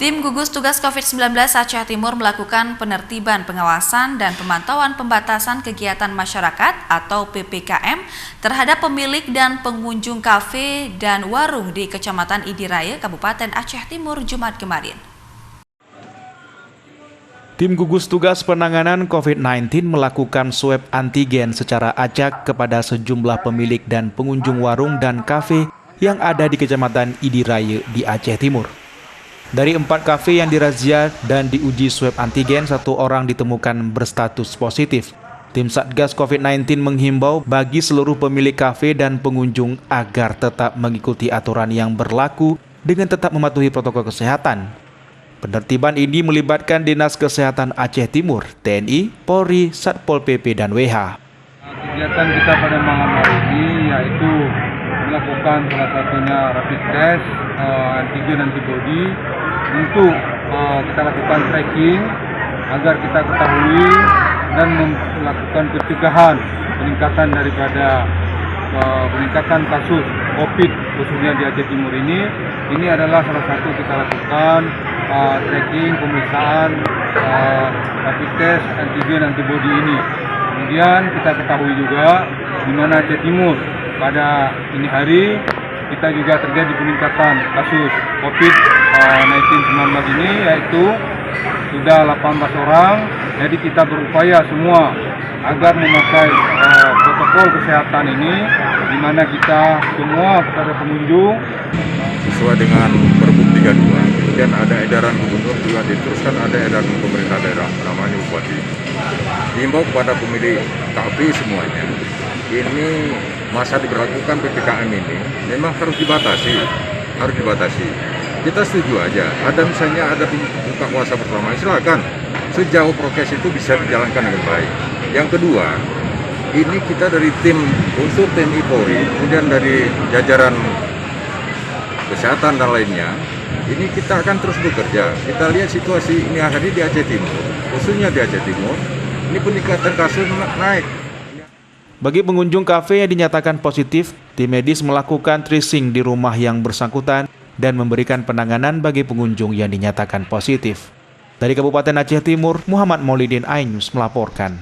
Tim gugus tugas COVID-19 Aceh Timur melakukan penertiban pengawasan dan pemantauan pembatasan kegiatan masyarakat atau PPKM terhadap pemilik dan pengunjung kafe dan warung di Kecamatan Idiraya, Kabupaten Aceh Timur, Jumat kemarin. Tim gugus tugas penanganan COVID-19 melakukan swab antigen secara acak kepada sejumlah pemilik dan pengunjung warung dan kafe yang ada di Kecamatan Idiraya di Aceh Timur. Dari 4 kafe yang dirazia dan diuji swab antigen, 1 orang ditemukan berstatus positif. Tim Satgas COVID-19 menghimbau bagi seluruh pemilik kafe dan pengunjung agar tetap mengikuti aturan yang berlaku dengan tetap mematuhi protokol kesehatan. Penertiban ini melibatkan Dinas Kesehatan Aceh Timur, TNI, Polri, Satpol PP, dan WH. Kegiatan kita pada malam hari ini yaitu melakukan salah satunya rapid test antigen antibody untuk kita lakukan tracking agar kita ketahui dan melakukan pencegahan peningkatan daripada peningkatan kasus COVID khususnya di Aceh Timur ini. Ini adalah salah satu kita lakukan tracking pemeriksaan rapid test antigen antibody ini. Kemudian kita ketahui juga di mana Aceh Timur pada ini hari kita juga terjadi peningkatan kasus COVID-19 ini, yaitu sudah 18 orang. Jadi kita berupaya semua agar memakai protokol kesehatan ini, di mana kita semua kepada pengunjung sesuai dengan Pergub 32. Kemudian ada edaran gubernur juga diteruskan, ada edaran pemerintah daerah namanya Bupati. Dihimbau kepada pemilik kafe semuanya, ini masa diberlakukan PPKM ini memang harus dibatasi. Kita setuju aja. Ada misalnya ada buka puasa bersama, silakan. Sejauh prokes itu bisa dijalankan dengan baik. Yang kedua, ini kita dari tim unsur TNI Polri, kemudian dari jajaran kesehatan dan lainnya, ini kita akan terus bekerja. Kita lihat situasi ini hari di Aceh Timur, khususnya di Aceh Timur, ini peningkatan kasus naik. Bagi pengunjung kafe yang dinyatakan positif, tim medis melakukan tracing di rumah yang bersangkutan dan memberikan penanganan bagi pengunjung yang dinyatakan positif. Dari Kabupaten Aceh Timur, Muhammad Maulidin, iNews melaporkan.